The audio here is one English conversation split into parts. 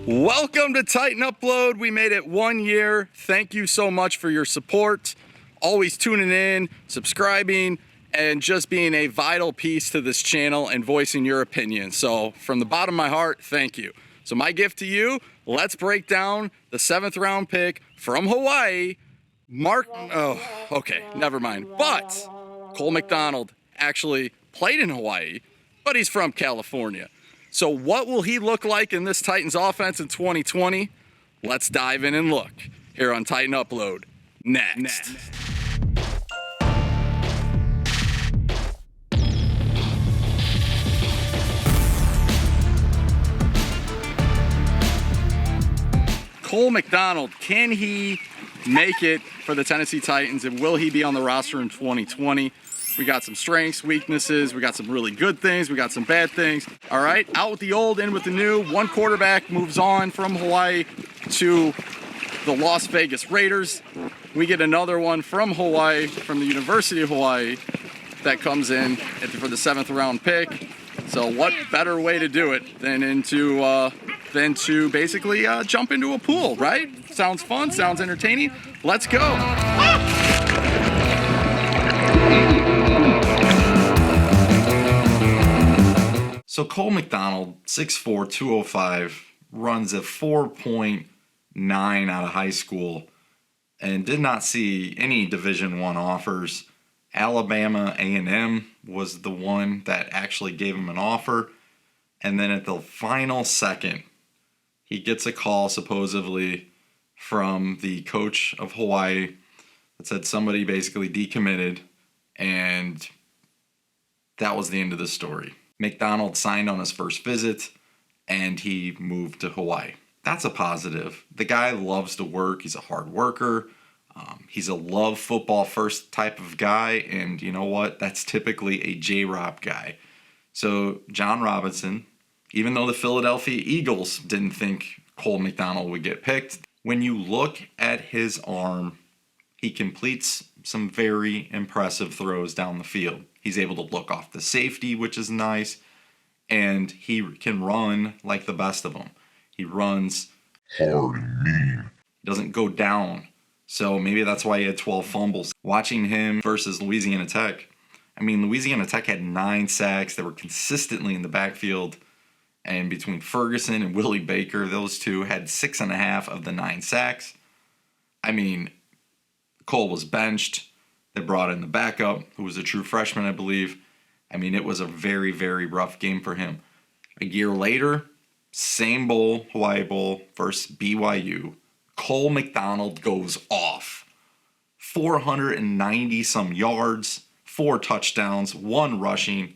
Welcome to Titan Upload. We made it 1 year. Thank you so much for your support. Always tuning in, subscribing, and just being a vital piece to this channel and voicing your opinion. So from the bottom of my heart, thank you. So my gift to you, let's break down the 7th round pick from Hawaii, okay, never mind. But Cole McDonald actually played in Hawaii, but he's from California. So what will he look like in this Titans offense in 2020? Let's dive in and look here on Titan Upload next. Cole McDonald, can he make it for the Tennessee Titans, and will he be on the roster in 2020? We got some strengths, weaknesses, we got some really good things, we got some bad things. All right, out with the old, in with the new. One quarterback moves on from Hawaii to the Las Vegas Raiders. We get another one from Hawaii, from the University of Hawaii, that comes in for the 7th round pick. So what better way to do it than to basically jump into a pool, right? Sounds fun, sounds entertaining. Let's go. So Cole McDonald, 6'4", 205, runs a 4.9 out of high school and did not see any Division I offers. Alabama A&M was the one that actually gave him an offer. And then at the final second, he gets a call supposedly from the coach of Hawaii that said somebody basically decommitted, and that was the end of the story. McDonald signed on his first visit, and he moved to Hawaii. That's a positive. The guy loves to work. He's a hard worker. He's a love football first type of guy, and you know what? That's typically a J-Rob guy. So John Robinson, even though the Philadelphia Eagles didn't think Cole McDonald would get picked, when you look at his arm, he completes some very impressive throws down the field. He's able to look off the safety, which is nice, and he can run like the best of them. He runs hard and mean. He doesn't go down. So maybe that's why he had 12 fumbles. Watching him versus Louisiana Tech, I mean, Louisiana Tech had 9 sacks. They were consistently in the backfield. And between Ferguson and Willie Baker, those two had 6.5 of the 9 sacks. I mean, Cole was benched. They brought in the backup, who was a true freshman, I believe. I mean, it was a very, very rough game for him. A year later, same bowl, Hawaii Bowl versus BYU. Cole McDonald goes off. 490-some yards, 4 touchdowns, 1 rushing.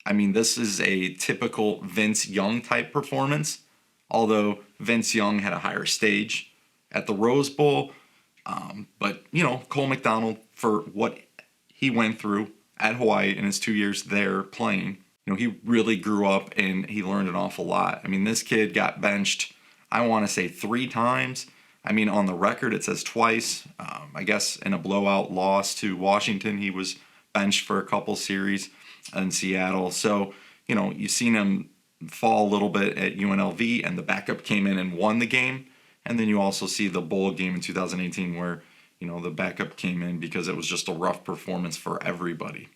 I mean, this is a typical Vince Young type performance, although Vince Young had a higher stage at the Rose Bowl. But, you know, Cole McDonald, for what he went through at Hawaii in his 2 years there playing, you know, he really grew up and he learned an awful lot. I mean, this kid got benched, I want to say 3 times. I mean, on the record, it says twice. I guess in a blowout loss to Washington, he was benched for a couple series in Seattle. So, you know, you've seen him fall a little bit at UNLV, and the backup came in and won the game. And then you also see the bowl game in 2018 where, you know, the backup came in because it was just a rough performance for everybody.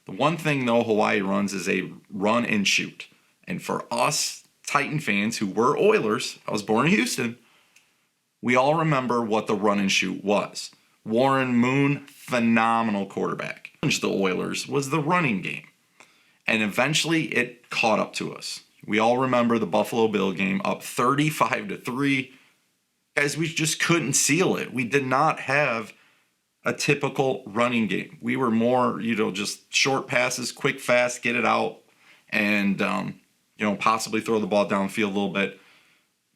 The one thing, though, Hawaii runs is a run and shoot. And for us Titan fans who were Oilers, I was born in Houston, we all remember what the run and shoot was. Warren Moon, phenomenal quarterback. The Oilers was the running game. And eventually it caught up to us. We all remember the Buffalo Bill game, up 35-3. Guys, we just couldn't seal it. We did not have a typical running game. We were more, you know, just short passes, quick, fast, get it out, and, you know, possibly throw the ball downfield a little bit.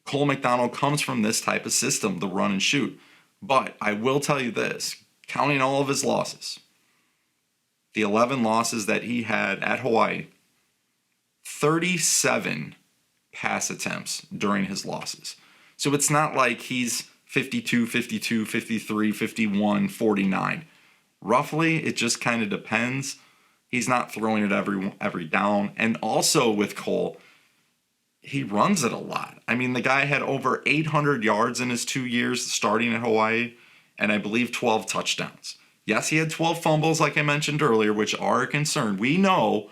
Cole McDonald comes from this type of system, the run and shoot. But I will tell you this, counting all of his losses, the 11 losses that he had at Hawaii, 37 pass attempts during his losses. So it's not like he's 52, 52, 53, 51, 49. Roughly, it just kind of depends. He's not throwing it every down. And also with Cole, he runs it a lot. I mean, the guy had over 800 yards in his 2 years starting at Hawaii, and I believe 12 touchdowns. Yes, he had 12 fumbles, like I mentioned earlier, which are a concern. We know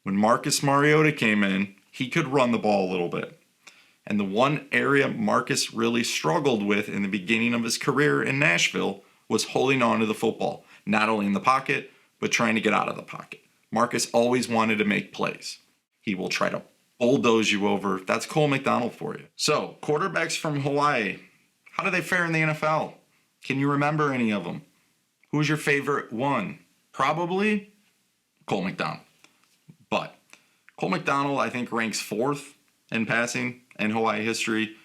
when Marcus Mariota came in, he could run the ball a little bit. And the one area Marcus really struggled with in the beginning of his career in Nashville was holding on to the football, not only in the pocket, but trying to get out of the pocket. Marcus always wanted to make plays. He will try to bulldoze you over. That's Cole McDonald for you. So, quarterbacks from Hawaii, how do they fare in the NFL? Can you remember any of them? Who's your favorite one? Probably Cole McDonald. But Cole McDonald, I think, ranks 4th in passing in Hawaii history.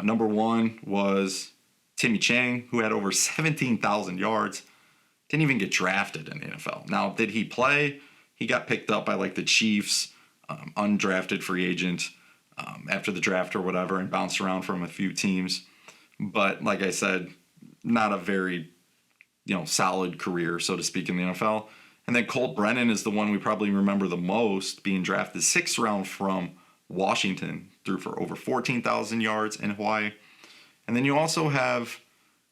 Number 1 was Timmy Chang, who had over 17,000 yards. Didn't even get drafted in the NFL. Now, did he play? He got picked up by like the Chiefs, undrafted free agent after the draft or whatever, and bounced around from a few teams. But like I said, not a very solid career, so to speak, in the NFL. And then Colt Brennan is the one we probably remember the most, being drafted 6th round from Washington, threw for over 14,000 yards in Hawaii. And then you also have,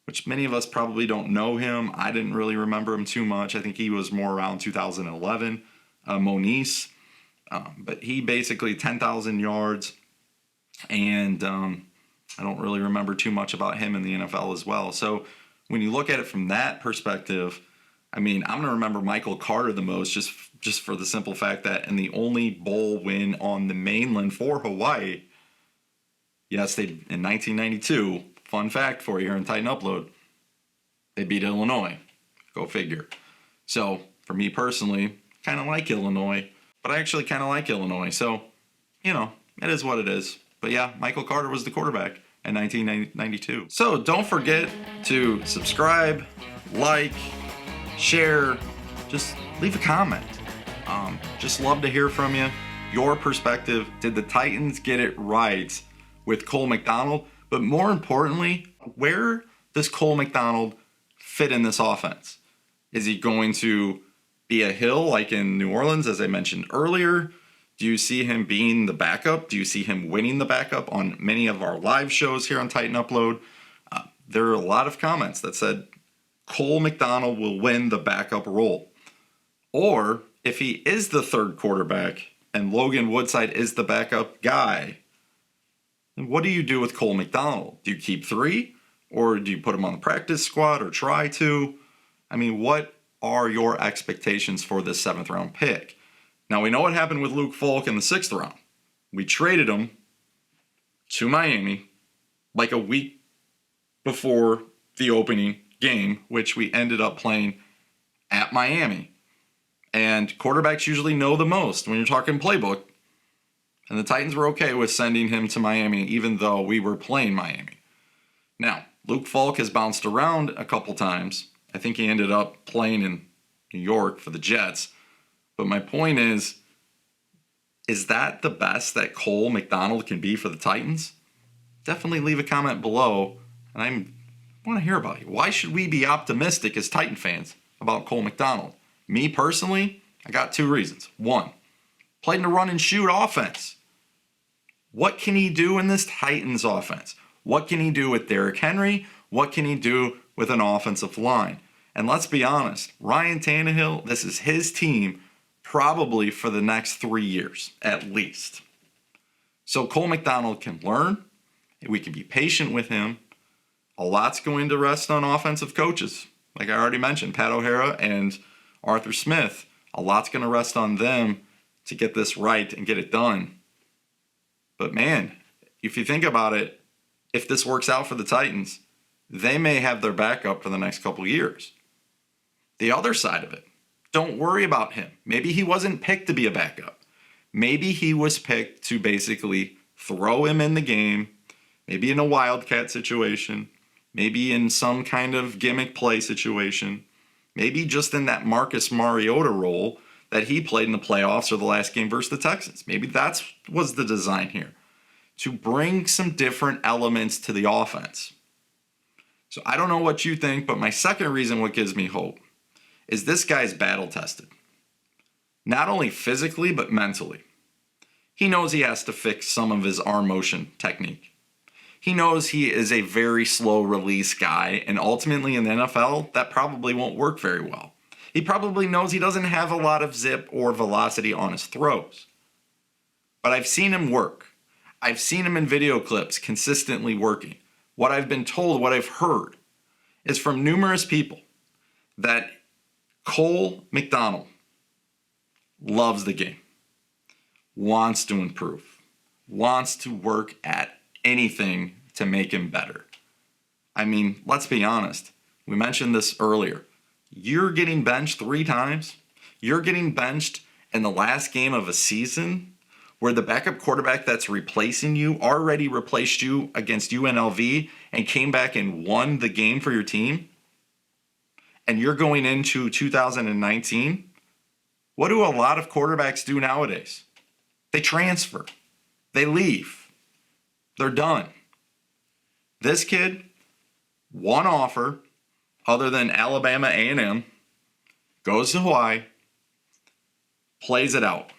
which many of us probably don't know him. I didn't really remember him too much. I think he was more around 2011, Moniz. But he basically 10,000 yards. And I don't really remember too much about him in the NFL as well. So when you look at it from that perspective, I mean, I'm going to remember Michael Carter the most, just for the simple fact that in the only bowl win on the mainland for Hawaii, yes, they in 1992, fun fact for you here in Titan Upload, they beat Illinois. Go figure. So for me personally, kind of like Illinois, but I actually kind of like Illinois. So, it is what it is. But yeah, Michael Carter was the quarterback in 1992. So don't forget to subscribe, like, share, just leave a comment. Just love to hear from you. Your perspective. Did the Titans get it right with Cole McDonald? But more importantly, where does Cole McDonald fit in this offense? Is he going to be a hill like in New Orleans, as I mentioned earlier? Do you see him being the backup? Do you see him winning the backup on many of our live shows here on Titan Upload? There are a lot of comments that said Cole McDonald will win the backup role. Or if he is the third quarterback and Logan Woodside is the backup guy, then what do you do with Cole McDonald? Do you keep 3? Or do you put him on the practice squad or try to? I mean, what are your expectations for this 7th round pick? Now, we know what happened with Luke Falk in the 6th round. We traded him to Miami like a week before the opening game, which we ended up playing at Miami. And quarterbacks usually know the most when you're talking playbook. And the Titans were okay with sending him to Miami, even though we were playing Miami. Now, Luke Falk has bounced around a couple times. I think he ended up playing in New York for the Jets. But my point is that the best that Cole McDonald can be for the Titans? Definitely leave a comment below, and I want to hear about you. Why should we be optimistic as Titan fans about Cole McDonald? Me personally, I got 2 reasons. 1, played in a run and shoot offense. What can he do in this Titans offense? What can he do with Derrick Henry? What can he do with an offensive line? And let's be honest, Ryan Tannehill, this is his team probably for the next 3 years, at least. So Cole McDonald can learn. We can be patient with him. A lot's going to rest on offensive coaches. Like I already mentioned, Pat O'Hara and Arthur Smith. A lot's going to rest on them to get this right and get it done. But man, if you think about it, if this works out for the Titans, they may have their backup for the next couple years. The other side of it, don't worry about him. Maybe he wasn't picked to be a backup. Maybe he was picked to basically throw him in the game, maybe in a wildcat situation, maybe in some kind of gimmick play situation, maybe just in that Marcus Mariota role that he played in the playoffs or the last game versus the Texans. Maybe that was the design here, to bring some different elements to the offense. So I don't know what you think, but my second reason what gives me hope is this guy's battle tested. Not only physically, but mentally. He knows he has to fix some of his arm motion technique. He knows he is a very slow release guy, and ultimately in the NFL, that probably won't work very well. He probably knows he doesn't have a lot of zip or velocity on his throws. But I've seen him work. I've seen him in video clips consistently working. What I've been told, what I've heard, is from numerous people that Cole McDonald loves the game, wants to improve, wants to work at anything to make him better. I mean, let's be honest. We mentioned this earlier. You're getting benched 3 times. You're getting benched in the last game of a season where the backup quarterback that's replacing you already replaced you against UNLV and came back and won the game for your team. And you're going into 2019. What do a lot of quarterbacks do nowadays? They transfer. They leave. They're done. This kid, one offer other than Alabama A&M, goes to Hawaii, plays it out,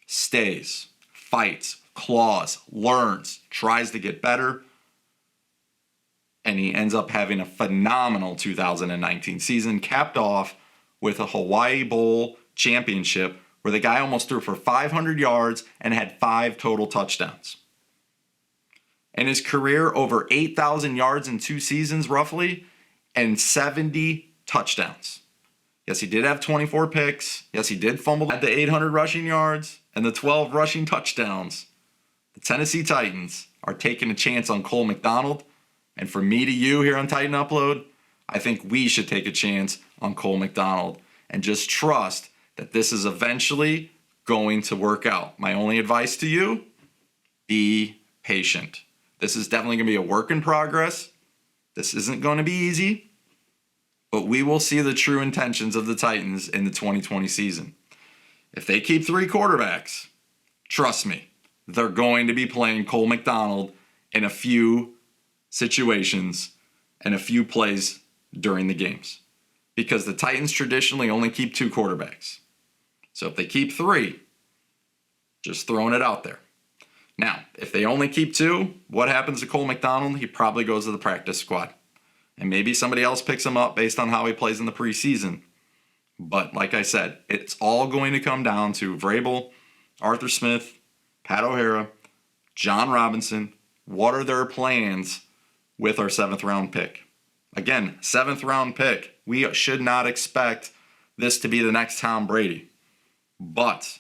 stays, fights, claws, learns, tries to get better, and he ends up having a phenomenal 2019 season, capped off with a Hawaii Bowl championship where the guy almost threw for 500 yards and had 5 total touchdowns. In his career, over 8,000 yards in 2 seasons roughly, and 70 touchdowns. Yes, he did have 24 picks. Yes, he did fumble at the 800 rushing yards and the 12 rushing touchdowns. The Tennessee Titans are taking a chance on Cole McDonald. And from me to you here on Titan Upload, I think we should take a chance on Cole McDonald and just trust that this is eventually going to work out. My only advice to you, be patient. This is definitely going to be a work in progress. This isn't going to be easy, but we will see the true intentions of the Titans in the 2020 season. If they keep 3 quarterbacks, trust me, they're going to be playing Cole McDonald in a few situations and a few plays during the games, because the Titans traditionally only keep 2 quarterbacks. So if they keep 3, just throwing it out there. Now, if they only keep 2, what happens to Cole McDonald? He probably goes to the practice squad. And maybe somebody else picks him up based on how he plays in the preseason. But like I said, it's all going to come down to Vrabel, Arthur Smith, Pat O'Hara, John Robinson. What are their plans with our 7th round pick? Again, 7th round pick. We should not expect this to be the next Tom Brady. But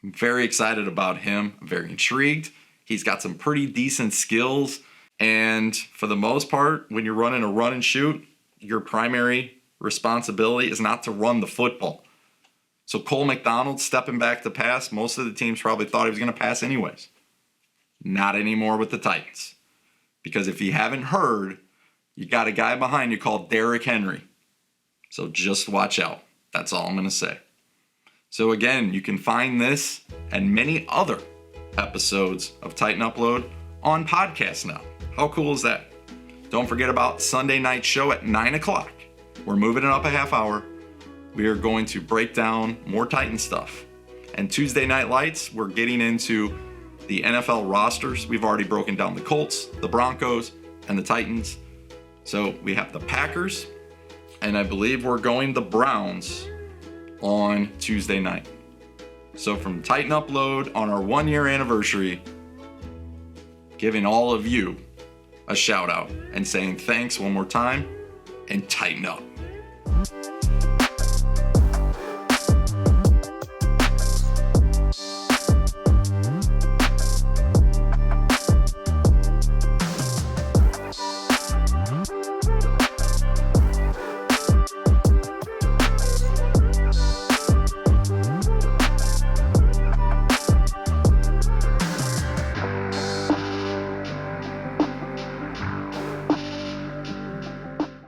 I'm very excited about him. I'm very intrigued. He's got some pretty decent skills. And for the most part, when you're running a run and shoot, your primary responsibility is not to run the football. So Cole McDonald stepping back to pass, most of the teams probably thought he was going to pass anyways. Not anymore with the Titans. Because if you haven't heard, you got a guy behind you called Derrick Henry. So just watch out. That's all I'm going to say. So again, you can find this and many other episodes of Titan Upload on podcast now. How cool is that? Don't forget about Sunday night show at 9 o'clock. We're moving it up a half hour. We are going to break down more Titan stuff. And Tuesday Night Lights, we're getting into the NFL rosters. We've already broken down the Colts, the Broncos, and the Titans. So we have the Packers, and I believe we're going the Browns on Tuesday night. So from Titan Upload on our 1-year anniversary, giving all of you a shout out and saying thanks one more time and tighten up.